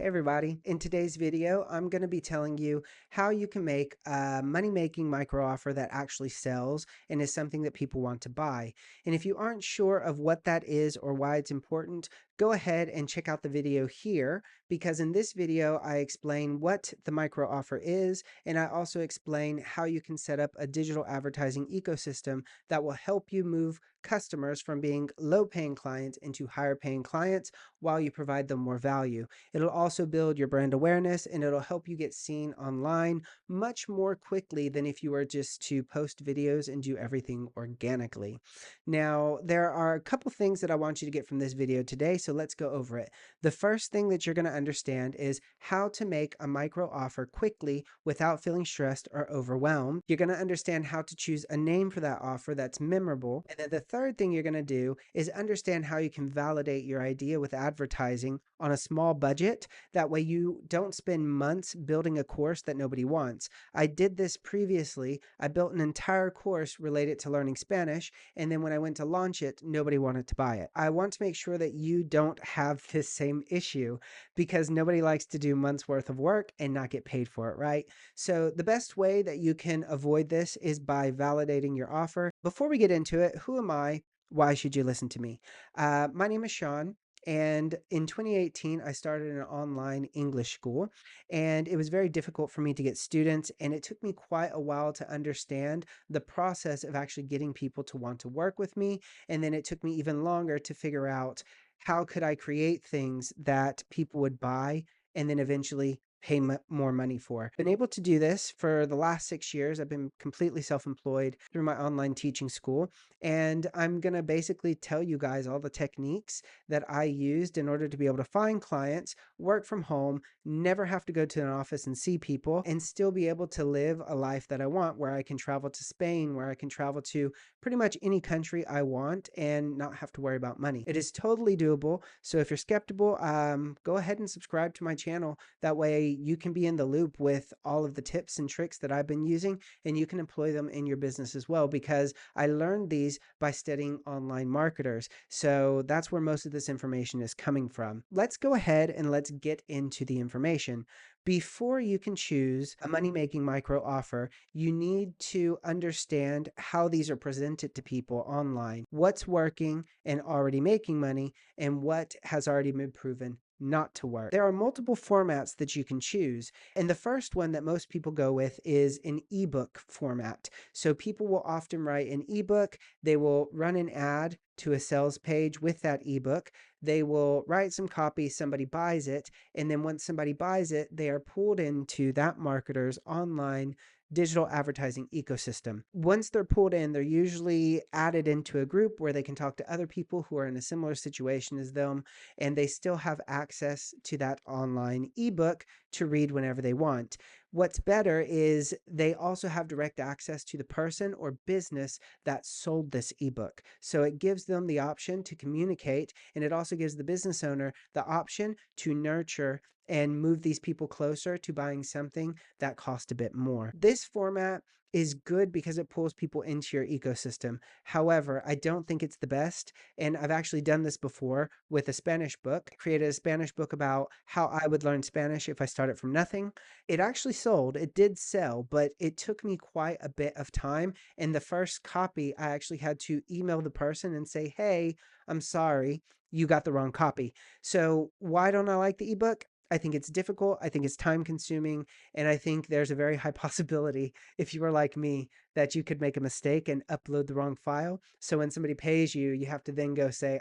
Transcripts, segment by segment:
Hey everybody, in today's video, I'm going to be telling you how you can make a money-making micro offer that actually sells and is something that people want to buy. And if you aren't sure of what that is or why it's important, go ahead and check out the video here because in this video, I explain what the micro offer is and I also explain how you can set up a digital advertising ecosystem that will help you move customers from being low-paying clients into higher-paying clients while you provide them more value. It'll also build your brand awareness and it'll help you get seen online much more quickly than if you were just to post videos and do everything organically. Now, there are a couple things that I want you to get from this video today, so let's go over it. The first thing that you're going to understand is how to make a micro offer quickly without feeling stressed or overwhelmed. You're going to understand how to choose a name for that offer that's memorable. And then the third thing you're going to do is understand how you can validate your idea with advertising on a small budget. That way you don't spend months building a course that nobody wants. I did this previously. I built an entire course related to learning Spanish, and then when I went to launch it, nobody wanted to buy it. I want to make sure that you don't have this same issue because nobody likes to do months worth of work and not get paid for it, right? So the best way that you can avoid this is by validating your offer. Before we get into it, who am I? Why should you listen to me? My name is Sean. And in 2018, I started an online English school, and it was very difficult for me to get students. And it took me quite a while to understand the process of actually getting people to want to work with me. And then it took me even longer to figure out how could I create things that people would buy and then eventually pay more money for. Been able to do this for the last 6 years. I've been completely self-employed through my online teaching school, and I'm going to basically tell you guys all the techniques that I used in order to be able to find clients, work from home, never have to go to an office and see people, and still be able to live a life that I want, where I can travel to Spain, where I can travel to pretty much any country I want and not have to worry about money. It is totally doable. So if you're skeptical, go ahead and subscribe to my channel. That way you can be in the loop with all of the tips and tricks that I've been using, and you can employ them in your business as well, because I learned these by studying online marketers. So that's where most of this information is coming from. Let's go ahead and let's get into the information. Before you can choose a money-making micro offer, you need to understand how these are presented to people online, what's working and already making money, and what has already been proven not to work. There are multiple formats that you can choose, and the first one that most people go with is an ebook format. So people will often write an ebook, they will run an ad to a sales page with that ebook, they will write some copy, somebody buys it, and then once somebody buys it, they are pulled into that marketer's online digital advertising ecosystem. Once they're pulled in, they're usually added into a group where they can talk to other people who are in a similar situation as them, and they still have access to that online ebook to read whenever they want. What's better is they also have direct access to the person or business that sold this ebook. So it gives them the option to communicate, and it also gives the business owner the option to nurture and move these people closer to buying something that cost a bit more. This format is good because it pulls people into your ecosystem. However, I don't think it's the best, and I've actually done this before with a Spanish book. I created a Spanish book about how I would learn Spanish if I started from nothing. It actually sold, it did sell, but it took me quite a bit of time. In the first copy, I actually had to email the person and say, hey, I'm sorry, you got the wrong copy. So why don't I like the ebook? I think it's difficult. I think it's time consuming. And I think there's a very high possibility, if you were like me, that you could make a mistake and upload the wrong file. So when somebody pays you, you have to then go say,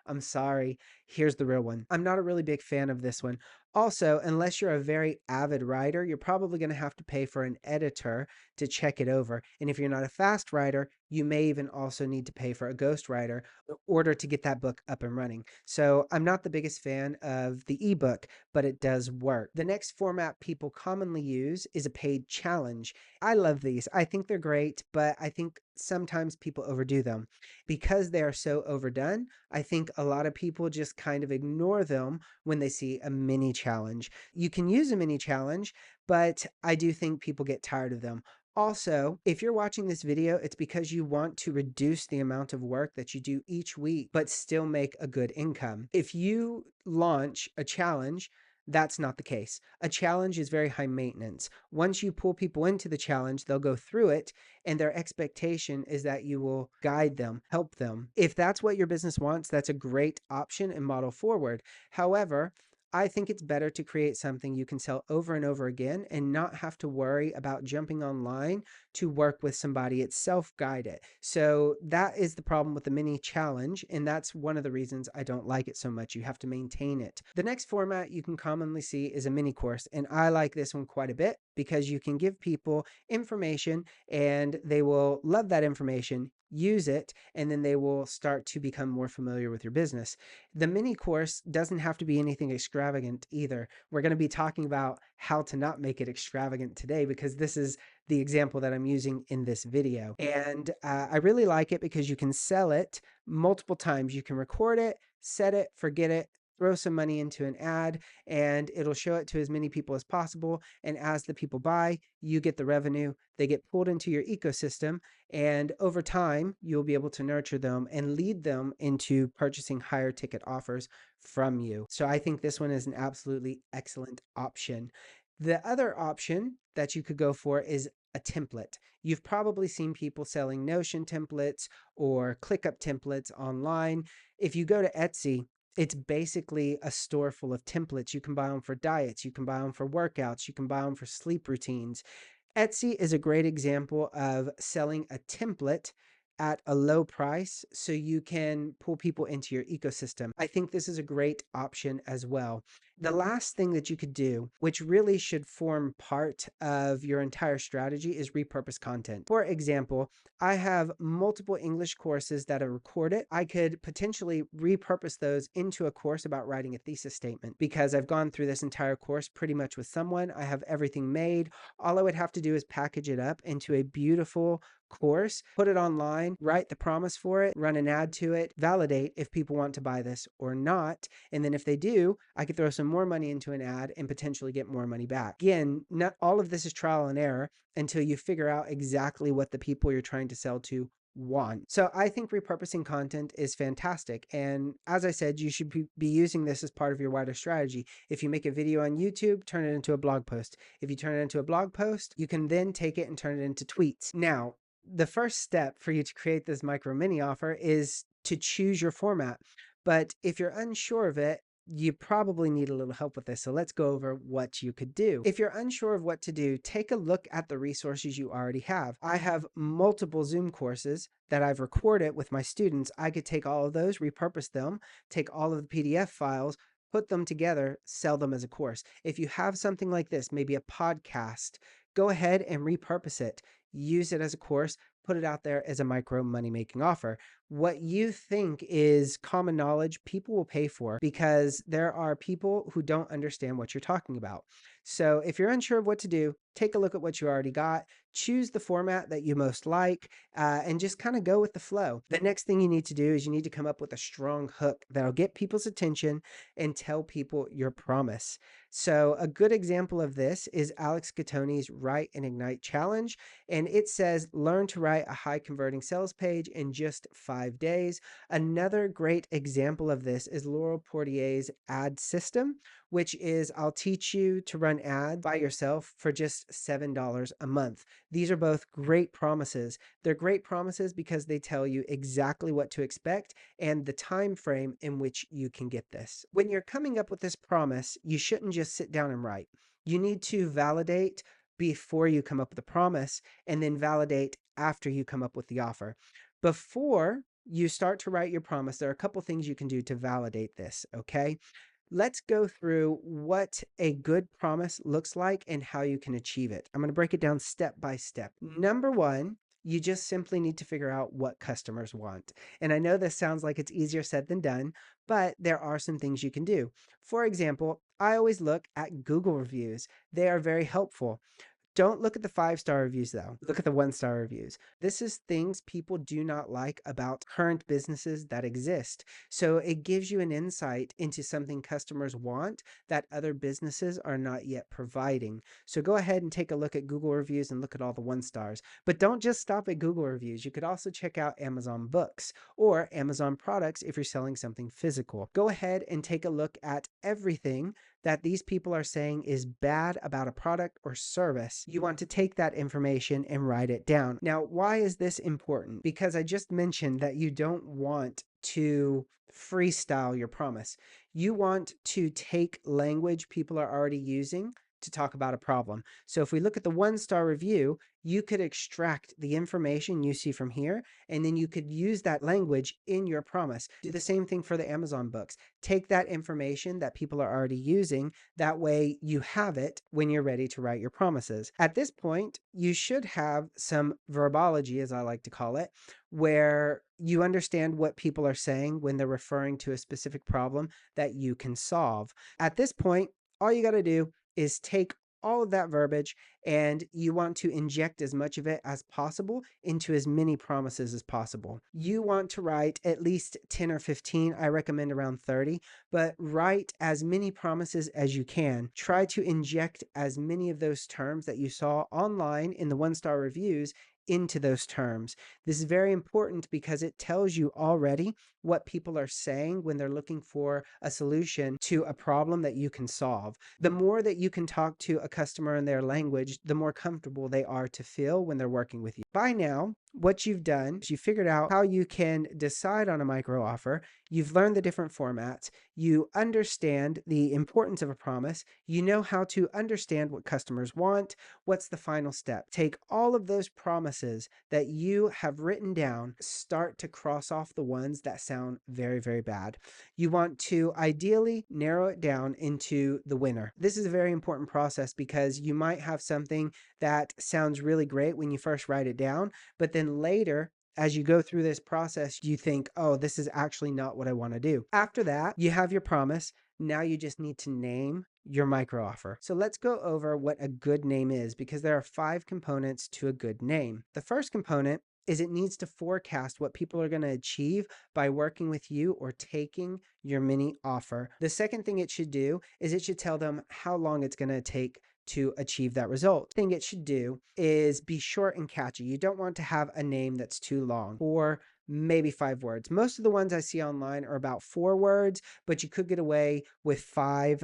I'm sorry, here's the real one. I'm not a really big fan of this one. Also, unless you're a very avid writer, you're probably going to have to pay for an editor to check it over. And if you're not a fast writer, you may even also need to pay for a ghostwriter in order to get that book up and running. So I'm not the biggest fan of the ebook, but it does work. The next format people commonly use is a paid challenge. I love these. I think they're great, but I think sometimes people overdo them. Because they are so overdone, I think a lot of people just kind of ignore them when they see a mini challenge. You can use a mini challenge, but I do think people get tired of them. Also, if you're watching this video, it's because you want to reduce the amount of work that you do each week, but still make a good income. If you launch a challenge That's not the case. A challenge is very high maintenance. Once you pull people into the challenge, they'll go through it, and their expectation is that you will guide them, help them. If that's what your business wants, that's a great option and model forward. However, I think it's better to create something you can sell over and over again and not have to worry about jumping online to work with somebody. It's self-guided. So that is the problem with the mini challenge, and that's one of the reasons I don't like it so much. You have to maintain it. The next format you can commonly see is a mini course, and I like this one quite a bit because you can give people information and they will love that information, use it, and then they will start to become more familiar with your business. The mini course doesn't have to be anything extravagant either. We're going to be talking about how to not make it extravagant today because this is the example that I'm using in this video. And I really like it because you can sell it multiple times. You can record it, set it, forget it, throw some money into an ad, and it'll show it to as many people as possible. And as the people buy, you get the revenue. They get pulled into your ecosystem, and over time, you'll be able to nurture them and lead them into purchasing higher ticket offers from you. So I think this one is an absolutely excellent option. The other option that you could go for is a template. You've probably seen people selling Notion templates or ClickUp templates online. If you go to Etsy, it's basically a store full of templates. You can buy them for diets, you can buy them for workouts, you can buy them for sleep routines. Etsy is a great example of selling a template at a low price so you can pull people into your ecosystem. I think this is a great option as well. The last thing that you could do, which really should form part of your entire strategy, is repurpose content. For example, I have multiple English courses that are recorded. I could potentially repurpose those into a course about writing a thesis statement because I've gone through this entire course pretty much with someone. I have everything made. All I would have to do is package it up into a beautiful course, put it online, write the promise for it, run an ad to it, validate if people want to buy this or not. And then if they do, I could throw some more money into an ad and potentially get more money back. Again, not all of this is trial and error until you figure out exactly what the people you're trying to sell to want. So I think repurposing content is fantastic. And as I said, you should be using this as part of your wider strategy. If you make a video on YouTube, turn it into a blog post. If you turn it into a blog post, you can then take it and turn it into tweets. Now, the first step for you to create this micro mini offer is to choose your format. But if you're unsure of it, you probably need a little help with this. So let's go over what you could do. If you're unsure of what to do, take a look at the resources you already have. I have multiple Zoom courses that I've recorded with my students. I could take all of those, repurpose them, take all of the PDF files, put them together, sell them as a course. If you have something like this, maybe a podcast, go ahead and repurpose it. Use it as a course, put it out there as a micro money making offer. What you think is common knowledge, people will pay for because there are people who don't understand what you're talking about. So if you're unsure of what to do, take a look at what you already got, choose the format that you most like, and just kind of go with the flow. The next thing you need to do is you need to come up with a strong hook that'll get people's attention and tell people your promise. So a good example of this is Alex Gattoni's Write and Ignite Challenge. And it says, learn to write a high converting sales page in just 5 days. Another great example of this is Laurel Portier's ad system, which is I'll teach you to run ads by yourself for just $7 a month. These are both great promises. They're great promises because they tell you exactly what to expect and the time frame in which you can get this. When you're coming up with this promise, you shouldn't just sit down and write. You need to validate before you come up with a promise and then validate after you come up with the offer. Before you start to write your promise, there are a couple things you can do to validate this, okay? Let's go through what a good promise looks like and how you can achieve it. I'm going to break it down step by step. Number one, you just simply need to figure out what customers want. And I know this sounds like it's easier said than done, but there are some things you can do. For example, I always look at Google reviews. They are very helpful. Don't look at the 5-star reviews though. Look at the 1-star reviews. This is things people do not like about current businesses that exist. So it gives you an insight into something customers want that other businesses are not yet providing. So go ahead and take a look at Google reviews and look at all the 1-stars. But don't just stop at Google reviews. You could also check out Amazon Books or Amazon products if you're selling something physical. Go ahead and take a look at everything that these people are saying is bad about a product or service, you want to take that information and write it down. Now, why is this important? Because I just mentioned that you don't want to freestyle your promise. You want to take language people are already using to talk about a problem. So if we look at the 1-star review, you could extract the information you see from here, and then you could use that language in your promise. Do the same thing for the Amazon books. Take that information that people are already using. That way you have it when you're ready to write your promises. At this point, you should have some verbology, as I like to call it, where you understand what people are saying when they're referring to a specific problem that you can solve. At this point, all you got to do is take all of that verbiage and you want to inject as much of it as possible into as many promises as possible. You want to write at least 10 or 15. I recommend around 30, but write as many promises as you can. Try to inject as many of those terms that you saw online in the 1-star reviews into those terms. This is very important because it tells you already what people are saying when they're looking for a solution to a problem that you can solve. The more that you can talk to a customer in their language, the more comfortable they are to feel when they're working with you. By now, what you've done is you figured out how you can decide on a micro offer. You've learned the different formats. You understand the importance of a promise. You know how to understand what customers want. What's the final step? Take all of those promises that you have written down, start to cross off the ones that sound very, very bad. You want to ideally narrow it down into the winner. This is a very important process because you might have something that sounds really great when you first write it down, but then later, as you go through this process, you think, oh, this is actually not what I want to do. After that, you have your promise. Now you just need to name your micro offer. So let's go over what a good name is, because there are 5 components to a good name. The first component is it needs to forecast what people are going to achieve by working with you or taking your mini offer. The second thing it should do is it should tell them how long it's going to take to achieve that result. The thing it should do is be short and catchy. You don't want to have a name that's too long, or maybe 5 words. Most of the ones I see online are about 4 words, but you could get away with 5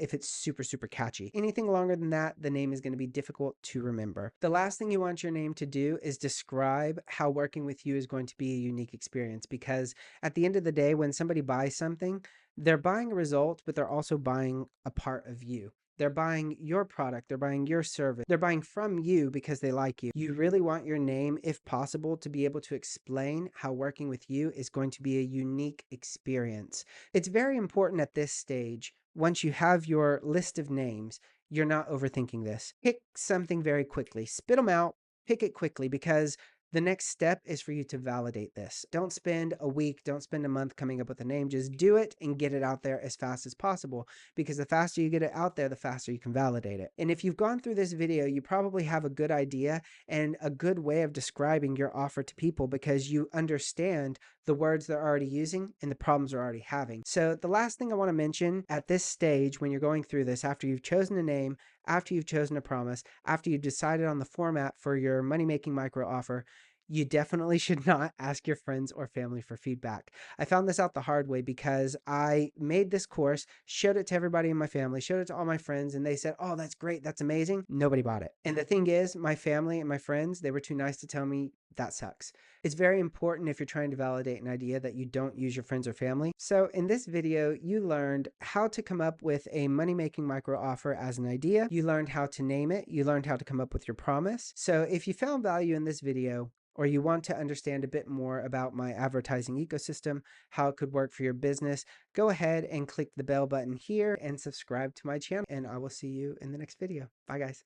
if it's super, super catchy. Anything longer than that, the name is going to be difficult to remember. The last thing you want your name to do is describe how working with you is going to be a unique experience, because at the end of the day, when somebody buys something, they're buying a result, but they're also buying a part of you. They're buying your product, they're buying your service, they're buying from you because they like you. You really want your name, if possible, to be able to explain how working with you is going to be a unique experience. It's very important at this stage, once you have your list of names, you're not overthinking this. Pick something very quickly, spit them out, pick it quickly, because the next step is for you to validate this. Don't spend a week, don't spend a month coming up with a name. Just do it and get it out there as fast as possible, because the faster you get it out there, the faster you can validate it. And if you've gone through this video, you probably have a good idea and a good way of describing your offer to people, because you understand the words they're already using and the problems they're already having. So the last thing I want to mention at this stage, when you're going through this, after you've chosen a name, after you've chosen a promise, after you've decided on the format for your money-making micro offer, you definitely should not ask your friends or family for feedback. I found this out the hard way because I made this course, showed it to everybody in my family, showed it to all my friends, and they said, oh, that's great, that's amazing. Nobody bought it. And the thing is, my family and my friends, they were too nice to tell me that sucks. It's very important, if you're trying to validate an idea, that you don't use your friends or family. So in this video, you learned how to come up with a money-making micro offer as an idea. You learned how to name it. You learned how to come up with your promise. So if you found value in this video, or you want to understand a bit more about my advertising ecosystem, how it could work for your business, go ahead and click the bell button here and subscribe to my channel, and I will see you in the next video. Bye, guys.